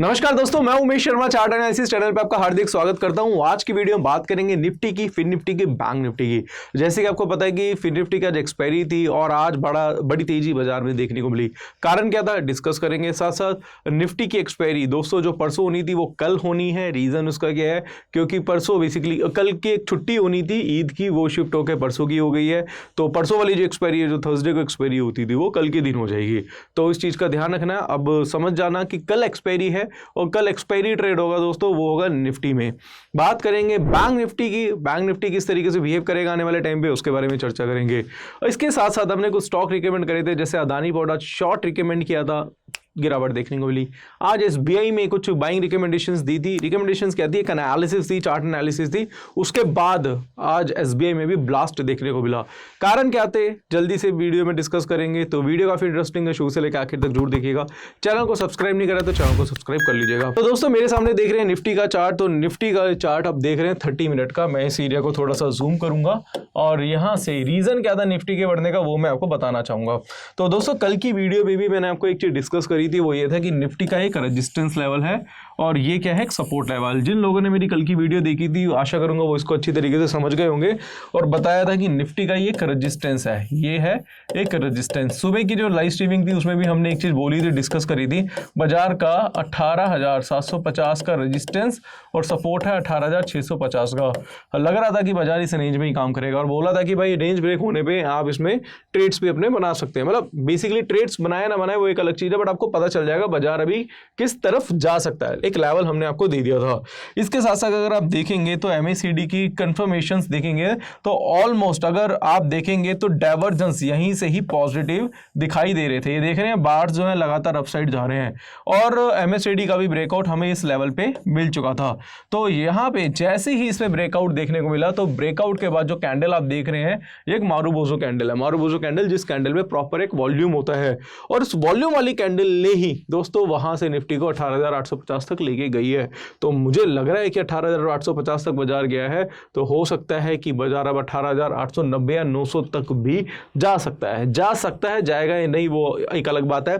नमस्कार दोस्तों, मैं Umesh Sharma chart analysis channel पे आपका हार्दिक स्वागत करता हूं। आज की वीडियो में बात करेंगे निफ्टी की, फिन निफ्टी की, बैंक निफ्टी की। जैसे कि आपको पता है कि फिन निफ्टी की आज एक्सपायरी थी और आज बड़ी तेजी बाजार में देखने को मिली। कारण क्या था डिस्कस करेंगे। साथ साथ निफ्टी की एक्सपायरी दोस्तों जो परसों होनी थी वो कल होनी है। रीजन उसका क्या है, क्योंकि परसों बेसिकली कल की एक छुट्टी होनी थी ईद की, वो शिफ्ट होकर परसों की हो गई है। तो परसों वाली जो एक्सपायरी है, जो थर्सडे को एक्सपायरी होती थी, वो कल के दिन हो जाएगी। तो इस चीज़ का ध्यान रखना। अब समझ जाना कि कल एक्सपायरी है और कल एक्सपायरी ट्रेड होगा दोस्तों, वो होगा निफ्टी में। बात करेंगे बैंक निफ्टी की। बैंक निफ्टी किस तरीके से बिहेव करेगा आने वाले टाइम पे, उसके बारे में चर्चा करेंगे। इसके साथ साथ हमने कुछ स्टॉक रिकमेंड करे थे, जैसे अदानी पोर्ट आज शॉर्ट रिकमेंड किया था, गिरावट देखने को मिली। आज एसबीआई में कुछ बाइंग रिकमेंडेशंस दी थी। रिकमेंडेशंस क्या थी, एक एनालिसिस थी, चार्ट एनालिसिस थी। उसके बाद आज एसबीआई में भी ब्लास्ट देखने को मिला। कारण क्या थे जल्दी से वीडियो में डिस्कस करेंगे। तो वीडियो काफी इंटरेस्टिंग है, शुरू से लेकर आखिर तक जरूर देखिएगा। चैनल को सब्सक्राइब नहीं करा तो चैनल को सब्सक्राइब कर लीजिएगा। तो दोस्तों मेरे सामने देख रहे हैं निफ्टी का चार्ट। तो निफ्टी का चार्ट आप देख रहे हैं 30 मिनट का। मैं इस एरिया को थोड़ा सा जूम करूंगा और यहां से रीजन क्या था निफ्टी के बढ़ने का वो मैं आपको बताना चाहूंगा। तो दोस्तों कल की वीडियो में भी मैंने आपको एक चीज डिस्कस करी थी, वो ये था कि निफ्टी का एक रेजिस्टेंस लेवल है और ये क्या है, एक सपोर्ट लेवल। जिन लोगों ने मेरी कल की वीडियो देखी थी आशा करूंगा वो इसको अच्छी तरीके से समझ गए होंगे। और बताया था कि निफ्टी का ये एक रेजिस्टेंस है, ये है एक रेजिस्टेंस। सुबह की जो लाइव स्ट्रीमिंग थी उसमें भी हमने एक चीज बोली थी, डिस्कस करी थी। बाजार का 18,750 का रेजिस्टेंस और सपोर्ट है 18,650 का। लग रहा था कि बाजार इस रेंज में ही काम करेगा और बोला था कि भाई रेंज ब्रेक होने पे आप इसमें ट्रेड्स भी अपने बना सकते हैं। मतलब बेसिकली ट्रेड्स बनाए ना बनाए वो एक अलग चीज है, बट आपको पता चल जाएगा बाजार अभी किस तरफ जा सकता है। एक लेवल हमने आपको दे दिया था। इसके साथ साथ अगर आप देखेंगे तो एमएसीडी की कंफर्मेशंस देखेंगे तो ऑलमोस्ट अगर आप देखेंगे तो डाइवर्जेंस यहीं से ही पॉजिटिव दिखाई दे रहे थे। ये देख रहे हैं बार्स जो है लगातार अपसाइड जा रहे हैं और एमएसीडी का भी ब्रेकआउट हमें इस लेवल पे मिल चुका था। तो यहाँ पे जैसे ही इसमें ब्रेकआउट देखने को मिला तो ब्रेकआउट के बाद जो कैंडल आप देख रहे हैं ये एक मारुबोजो कैंडल है। मारुबोजो कैंडल जिस कैंडल में प्रॉपर एक वॉल्यूम होता है और इस वॉल्यूम वाली कैंडल ने ही दोस्तों वहां से निफ्टी को 18,850 तक लेके गई है। तो मुझे लग रहा है कि 18,850 तक बाजार गया है तो हो सकता है कि बाजार अब 18,890 या 900 तक भी जा सकता है। जाएगा या नहीं वो एक अलग बात है।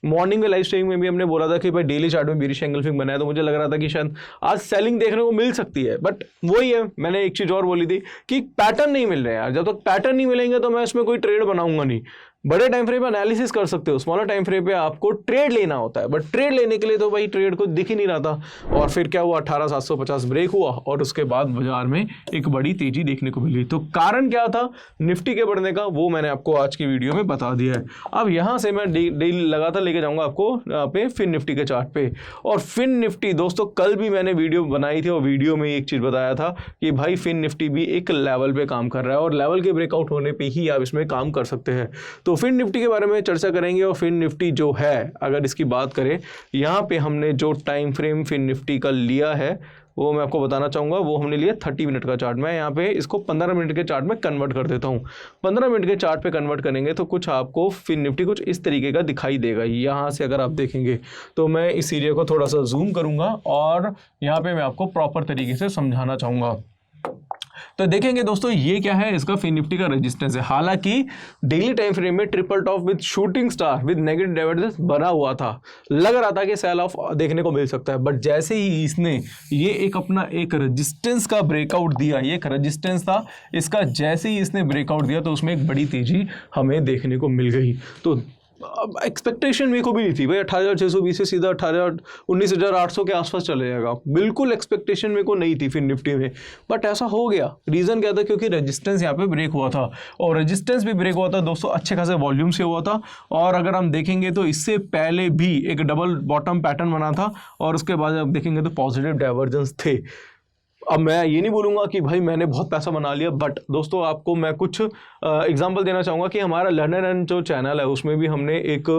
मॉर्निंग में लाइव स्ट्रीमिंग में भी हमने बोला था कि भाई डेली चार्ट में बेरिश एंगल्फिंग बना है, तो मुझे लग रहा था कि शायद आज सेलिंग देखने को मिल सकती है। बट वही है, मैंने एक चीज और बोली थी कि पैटर्न नहीं मिल रहे हैं यार। जब तक पैटर्न नहीं मिलेंगे तो मैं इसमें कोई ट्रेड बनाऊंगा नहीं। बड़े टाइम फ्रेम पे एनालिसिस कर सकते हो, स्मॉलर टाइम फ्रेम पे आपको ट्रेड लेना होता है, बट ट्रेड लेने के लिए तो भाई ट्रेड को दिख ही नहीं रहा था। और फिर क्या हुआ, 18,750 ब्रेक हुआ और उसके बाद बाजार में एक बड़ी तेजी देखने को मिली। तो कारण क्या था निफ्टी के बढ़ने का वो मैंने आपको आज की वीडियो में बता दिया है। अब यहां से मैं डेली लगातार लेके जाऊंगा आपको यहाँ पे फिन निफ्टी के चार्ट पे। और फिन निफ्टी दोस्तों कल भी मैंने वीडियो बनाई थी और वीडियो में एक चीज बताया था कि भाई फिन निफ्टी भी एक लेवल पे काम कर रहा है और लेवल के ब्रेकआउट होने पर ही आप इसमें काम कर सकते हैं। तो फिन निफ्टी के बारे में चर्चा करेंगे। और फिन निफ्टी जो है अगर इसकी बात करें, यहाँ पे हमने जो टाइम फ्रेम फिन निफ्टी का लिया है वो मैं आपको बताना चाहूंगा। वो हमने लिया 30 मिनट का चार्ट। मैं यहाँ पे इसको 15 मिनट के चार्ट में कन्वर्ट कर देता हूँ। 15 मिनट के चार्ट पे कन्वर्ट करेंगे तो कुछ आपको फिन निफ्टी कुछ इस तरीके का दिखाई देगा। यहाँ से अगर आप देखेंगे तो मैं इस एरिया को थोड़ा सा जूम करूंगा और यहाँ पे मैं आपको प्रॉपर तरीके से समझाना चाहूंगा। तो देखेंगे दोस्तों ये क्या है, इसका फिन निफ्टी का रेजिस्टेंस है। हालांकि डेली टाइम फ्रेम में triple top with shooting star with negative divergence बना हुआ था, लग रहा था कि सेल ऑफ देखने को मिल सकता है। बट जैसे ही इसने ये एक अपना एक रेजिस्टेंस का ब्रेकआउट दिया, ये एक रेजिस्टेंस था इसका, जैसे ही इसने ब्रेकआउट दिया तो उसमें एक बड़ी तेजी हमें देखने को मिल गई। तो एक्सपेक्टेशन मेरे को भी नहीं थी भाई 18,620 से सीधा 19,800 के आसपास चले जाएगा। बिल्कुल एक्सपेक्टेशन मेरे को नहीं थी फिर निफ्टी में, बट ऐसा हो गया। रीजन क्या था, क्योंकि रेजिस्टेंस यहाँ पे ब्रेक हुआ था और रेजिस्टेंस भी ब्रेक हुआ था दोस्तों अच्छे खासे वॉल्यूम से हुआ था। और अगर हम देखेंगे तो इससे पहले भी एक डबल बॉटम पैटर्न बना था और उसके बाद आप देखेंगे तो पॉजिटिव डाइवर्जेंस थे। अब मैं ये नहीं बोलूँगा कि भाई मैंने बहुत पैसा बना लिया, बट दोस्तों आपको मैं कुछ एग्जांपल देना चाहूँगा कि हमारा लर्नर एंड जो चैनल है उसमें भी हमने एक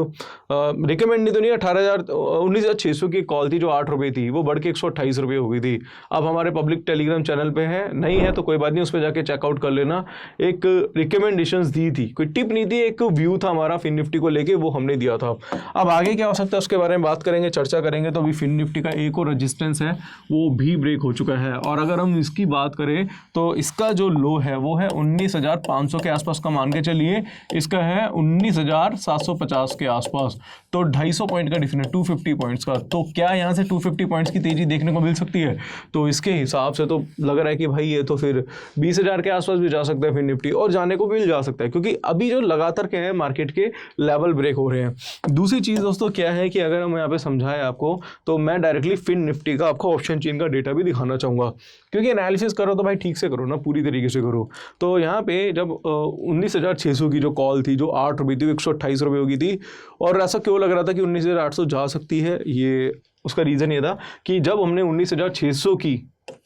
रिकमेंड नहीं तो नहीं 19,600 की कॉल थी जो 8 रुपये थी, वो बढ़ के 128 रुपये हो गई थी। अब हमारे पब्लिक टेलीग्राम चैनल पे है, नहीं है तो कोई बात नहीं, उस पर जाके चेकआउट कर लेना। एक रिकमेंडेशंस दी थी, कोई टिप नहीं थी, एक व्यू था हमारा फिन निफ्टी को लेके, वो हमने दिया था। अब आगे क्या हो सकता है उसके बारे में बात करेंगे, चर्चा करेंगे। तो अभी फिन निफ्टी का एक और रजिस्टेंस है वो भी ब्रेक हो चुका है और अगर हम इसकी बात करें तो इसका जो लो है वो है 19,500 के आसपास का मान के चलिए, इसका है 19,750 के आसपास, तो 250 पॉइंट का डिफरेंस, 250 पॉइंट्स का। तो क्या यहाँ से 250 पॉइंट्स की तेजी देखने को मिल सकती है? तो इसके हिसाब से तो लग रहा है कि भाई ये तो फिर 20,000 के आसपास भी जा सकता है फिर निफ्टी, और जाने को भी जा सकता है, क्योंकि अभी जो लगातार क्या है मार्केट के लेवल ब्रेक हो रहे हैं। दूसरी चीज़ दोस्तों क्या है कि अगर हम यहाँ पे समझाएं आपको, तो मैं डायरेक्टली फिन निफ्टी का आपको ऑप्शन चेन का डेटा भी दिखाना चाहूँगा, क्योंकि एनालिसिस करो तो भाई ठीक से करो ना, पूरी तरीके से करो। तो यहाँ पे जब 19,600 की जो कॉल थी, जो 8 रुपये थी, 128 रुपये हो गई थी, और ऐसा क्यों लग रहा था कि 19,800 जा सकती है, ये उसका रीज़न ये था कि जब हमने 19,600 की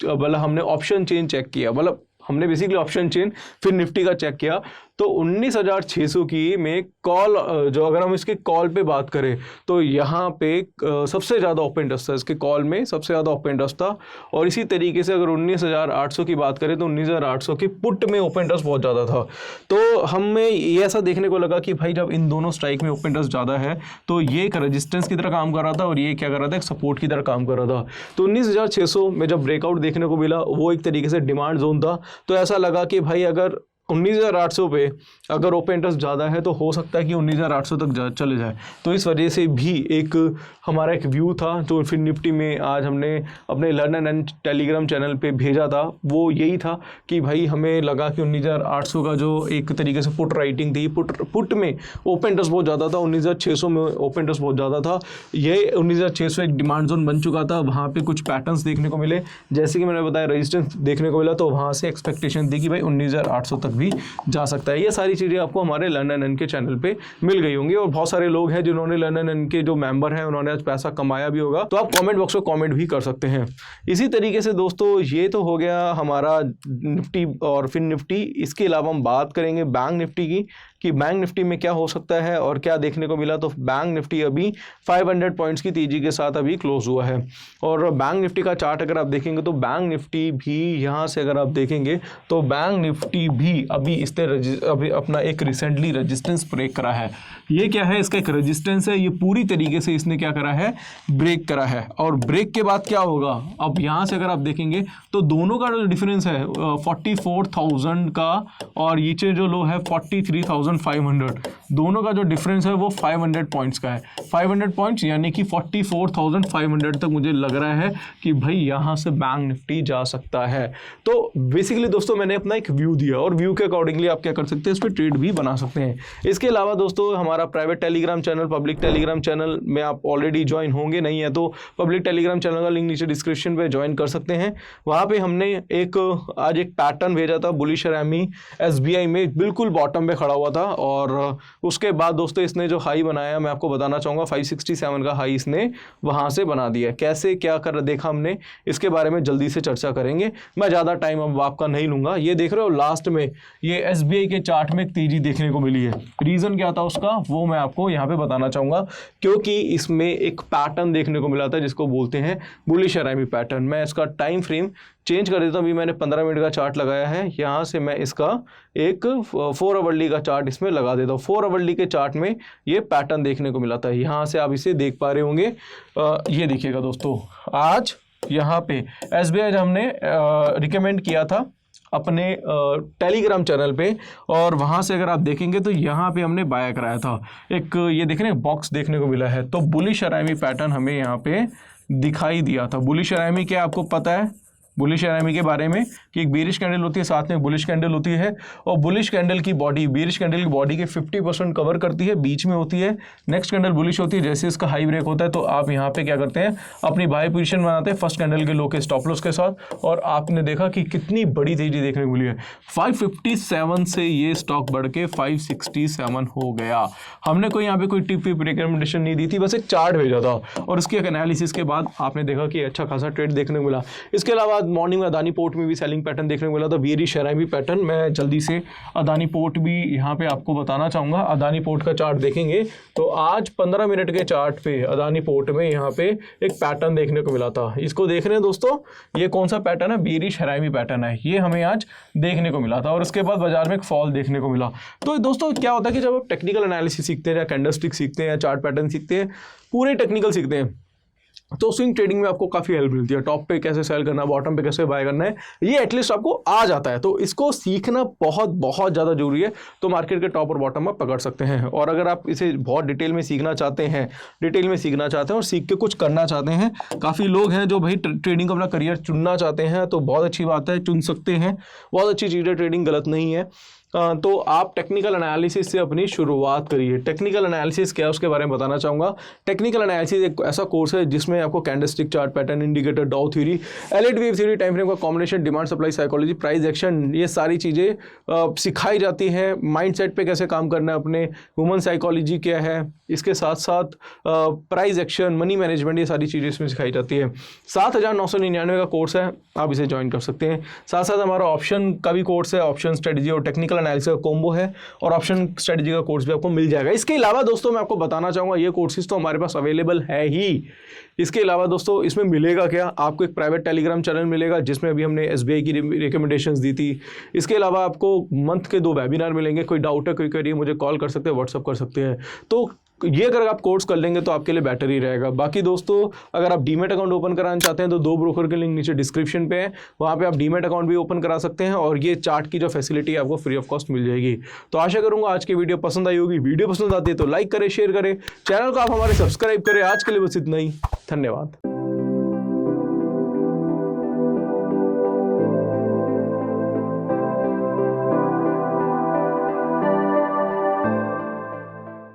मतलब हमने ऑप्शन चेन चेक किया, मतलब हमने बेसिकली ऑप्शन चेन फिर निफ्टी का चेक किया, तो 19,600 की में कॉल, जो अगर हम इसके कॉल पे बात करें तो यहाँ पे सबसे ज़्यादा ओपन इंटरेस्ट था, इसके कॉल में सबसे ज़्यादा ओपन इंटरेस्ट था। और इसी तरीके से अगर 19,800 की बात करें तो 19,800 की पुट में ओपन इंटरेस्ट बहुत ज़्यादा था। तो हमें ये ऐसा देखने को लगा कि भाई जब इन दोनों स्ट्राइक में ओपन इंटरेस्ट ज़्यादा है तो ये एक रजिस्टेंस की तरह काम कर रहा था और ये क्या कर रहा था, एक सपोर्ट की तरह काम कर रहा था। तो 19,600 में जब ब्रेकआउट देखने को मिला, वो एक तरीके से डिमांड जोन था। तो ऐसा लगा कि भाई अगर 19,800 पे अगर ओपन इंटरेस्ट ज़्यादा है तो हो सकता है कि 19,800 तक चले जाए। तो इस वजह से भी एक हमारा एक व्यू था जो फिर निफ्टी में आज हमने अपने लर्न एंड टेलीग्राम चैनल पे भेजा था, वो यही था कि भाई हमें लगा कि 19,800 का जो एक तरीके से पुट राइटिंग थी, पुट में ओपन इंटरेस्ट बहुत ज़्यादा था, 19,600 में ओपन इंटरेस्ट बहुत ज़्यादा था। ये 19,600 एक डिमांड जोन बन चुका था, वहाँ पर कुछ पैटर्न्स देखने को मिले, जैसे कि मैंने बताया रेजिस्टेंस देखने को मिला, तो वहाँ से एक्सपेक्टेशन थी कि भाई 19,800 तक भी जा सकता है। ये सारी चीज़ें आपको हमारे लर्न एंड के चैनल पे मिल गई होंगी, और बहुत सारे लोग हैं जिन्होंने लर्न एंड के जो मेंबर हैं उन्होंने आज पैसा कमाया भी होगा, तो आप कमेंट बॉक्स में कमेंट भी कर सकते हैं। इसी तरीके से दोस्तों ये तो हो गया हमारा निफ्टी और फिन निफ्टी। इसके अलावा हम बात करेंगे बैंक निफ्टी की, कि बैंक निफ्टी में क्या हो सकता है और क्या देखने को मिला। तो बैंक निफ्टी अभी 500 पॉइंट्स की तेजी के साथ अभी क्लोज हुआ है, और बैंक निफ्टी का चार्ट अगर आप देखेंगे तो बैंक निफ्टी भी यहाँ से अगर आप देखेंगे तो बैंक निफ्टी भी अभी इसने अभी अपना एक रिसेंटली रेजिस्टेंस ब्रेक करा है। ये क्या है, इसका एक रेजिस्टेंस है, ये पूरी तरीके से इसने क्या करा है, ब्रेक करा है। और ब्रेक के बाद क्या होगा, अब यहाँ से अगर आप देखेंगे तो दोनों का जो डिफरेंस है 44,000 का, और नीचे जो लो है 43,500, दोनों का जो डिफरेंस है वो 500 पॉइंट्स का है। 500 पॉइंट्स यानी कि 44,500 तक मुझे लग रहा है कि भाई यहाँ से बैंक निफ्टी जा सकता है। तो बेसिकली दोस्तों मैंने अपना एक व्यू दिया, और व्यू के अकॉर्डिंगली आप क्या कर सकते हैं, इस पर ट्रेड भी बना सकते हैं। इसके अलावा दोस्तों हमारा private Telegram channel, public Telegram channel में आप ऑलरेडी ज्वाइन होंगे, नहीं है तो पब्लिक टेलीग्राम चैनल का लिंक नीचे डिस्क्रिप्शन पे ज्वाइन कर सकते हैं। वहाँ पे हमने आज एक पैटर्न भेजा था, बुलिश रैमी SBI में बिल्कुल बॉटम पे खड़ा हुआ था, और उसके बाद दोस्तों इसने जो हाई बनाया मैं आपको बताना चाहूँगा, 567 का हाई इसने वहाँ से बना दिया। कैसे क्या कर देखा हमने, इसके बारे में जल्दी से चर्चा करेंगे, मैं ज़्यादा टाइम अब आपका नहीं लूँगा। ये देख रहे हो लास्ट में ये SBI के चार्ट में एक तेजी देखने को मिली है, रीज़न क्या था उसका वो मैं आपको यहाँ पे बताना चाहूँगा, क्योंकि इसमें एक पैटर्न देखने को मिला था जिसको बोलते हैं बुलिश रैमी पैटर्न। मैं इसका टाइम फ्रेम चेंज कर देता हूँ, अभी मैंने 15 मिनट का चार्ट लगाया है, यहाँ से मैं इसका एक 4 आवरली का चार्ट इसमें लगा देता हूँ। 4 आवरली के चार्ट में ये पैटर्न देखने को मिला था, यहाँ से आप इसे देख पा रहे होंगे। ये देखिएगा दोस्तों, आज यहाँ पे SBI हमने रिकमेंड किया था अपने टेलीग्राम चैनल पे, और वहाँ से अगर आप देखेंगे तो यहाँ पे हमने बाय कराया था। एक ये देख रहे हैं बॉक्स देखने को मिला है, तो बुलिश रैमी पैटर्न हमें यहाँ पे दिखाई दिया था। बुलिश रैमी क्या आपको पता है बुलिश रैमी के बारे में, कि एक बेरिश कैंडल होती है, साथ में बुलिश कैंडल होती है, और बुलिश कैंडल की बॉडी बेरिश कैंडल की बॉडी के 50% कवर करती है, बीच में होती है। नेक्स्ट कैंडल बुलिश होती है, जैसे इसका हाई ब्रेक होता है तो आप यहाँ पे क्या करते हैं, अपनी बाय पोजीशन बनाते हैं फर्स्ट कैंडल के लो के स्टॉप लॉस के साथ, और आपने देखा कि कितनी बड़ी तेजी देखने को मिली है। 557 से ये स्टॉक बढ़ के 567 हो गया। हमने कोई यहाँ पे कोई टिप रिकमेंडेशन नहीं दी थी, बस एक चार्ट भेजा था, और उसकी एक एनालिसिस के बाद आपने देखा कि अच्छा खासा ट्रेड देखने को मिला। इसके अलावा मॉर्निंग में अदानी पोर्ट में भी सेलिंग पैटर्न देखने को मिला था, बेरिश रैमी पैटर्न। मैं जल्दी से अदानी पोर्ट भी यहाँ पे आपको बताना चाहूँगा। अदानी पोर्ट का चार्ट देखेंगे तो आज 15 मिनट के चार्ट पे अदानी पोर्ट में यहाँ पे एक पैटर्न देखने को मिला था। इसको देख रहे हैं दोस्तों, ये कौन सा पैटर्न है, बेरिश रैमी पैटर्न है, ये हमें आज देखने को मिला था, और उसके बाद बाजार में एक फॉल देखने को मिला। तो दोस्तों क्या होता है कि जब आप टेक्निकल एनालिसिस सीखते हैं, या कैंडलस्टिक सीखते हैं, या चार्ट पैटर्न सीखते हैं, पूरे टेक्निकल सीखते हैं, तो स्विंग ट्रेडिंग में आपको काफ़ी हेल्प मिलती है। टॉप पे कैसे सेल करना है, बॉटम पे कैसे बाय करना है, ये एटलीस्ट आपको आ जाता है। तो इसको सीखना बहुत बहुत ज़्यादा जरूरी है। तो मार्केट के टॉप और बॉटम आप पकड़ सकते हैं। और अगर आप इसे बहुत डिटेल में सीखना चाहते हैं और सीख के कुछ करना चाहते हैं, काफ़ी लोग हैं जो भाई ट्रेडिंग को अपना करियर चुनना चाहते हैं, तो बहुत अच्छी बात है, चुन सकते हैं, बहुत अच्छी चीज़ है, ट्रेडिंग गलत नहीं है। तो आप टेक्निकल एनालिसिस से अपनी शुरुआत करिए। टेक्निकल एनालिसिस क्या है उसके बारे में बताना चाहूँगा। टेक्निकल एनालिसिस एक ऐसा कोर्स है जिसमें आपको candlestick chart, pattern, indicator, Dow theory, Elliott wave theory, time frame का combination, demand supply psychology, price action, ये सारी चीज़ें सिखाई जाती हैं। माइंडसेट पे कैसे काम करना है अपने, ह्यूमन साइकोलॉजी क्या है, इसके साथ साथ प्राइस एक्शन, मनी मैनेजमेंट, ये सारी चीज़ें इसमें सिखाई जाती है। 7,999 का कोर्स है, आप इसे ज्वाइन कर सकते हैं। साथ साथ हमारा ऑप्शन का भी कोर्स है, ऑप्शन स्ट्रेटजी और टेक्निकल एनालिसिस का कॉम्बो है, और ऑप्शन स्ट्रेटजी का कोर्स भी आपको मिल जाएगा। इसके अलावा दोस्तों मैं आपको बताना चाहूँगा, ये कोर्सेज तो हमारे पास अवेलेबल है ही। इसके अलावा दोस्तों इसमें मिलेगा क्या, आपको एक प्राइवेट टेलीग्राम चैनल मिलेगा जिसमें अभी हमने एसबीआई की रिकमेंडेशंस दी थी। इसके अलावा आपको मंथ के 2 वेबिनार मिलेंगे। कोई डाउट है, कोई करिए, मुझे कॉल कर सकते हैं, व्हाट्सअप कर सकते हैं। तो ये अगर आप कोर्स कर लेंगे तो आपके लिए बेटर ही रहेगा। बाकी दोस्तों अगर आप डीमेट अकाउंट ओपन कराना चाहते हैं तो 2 ब्रोकर के लिंक नीचे डिस्क्रिप्शन पे है, वहाँ पे आप डीमेट अकाउंट भी ओपन करा सकते हैं, और ये चार्ट की जो फैसिलिटी है आपको फ्री ऑफ कॉस्ट मिल जाएगी। तो आशा करूँगा आज की वीडियो पसंद आई होगी। वीडियो पसंद आती है तो लाइक करें, शेयर करें, चैनल को आप हमारे सब्सक्राइब करें। आज के लिए बस इतना ही, धन्यवाद।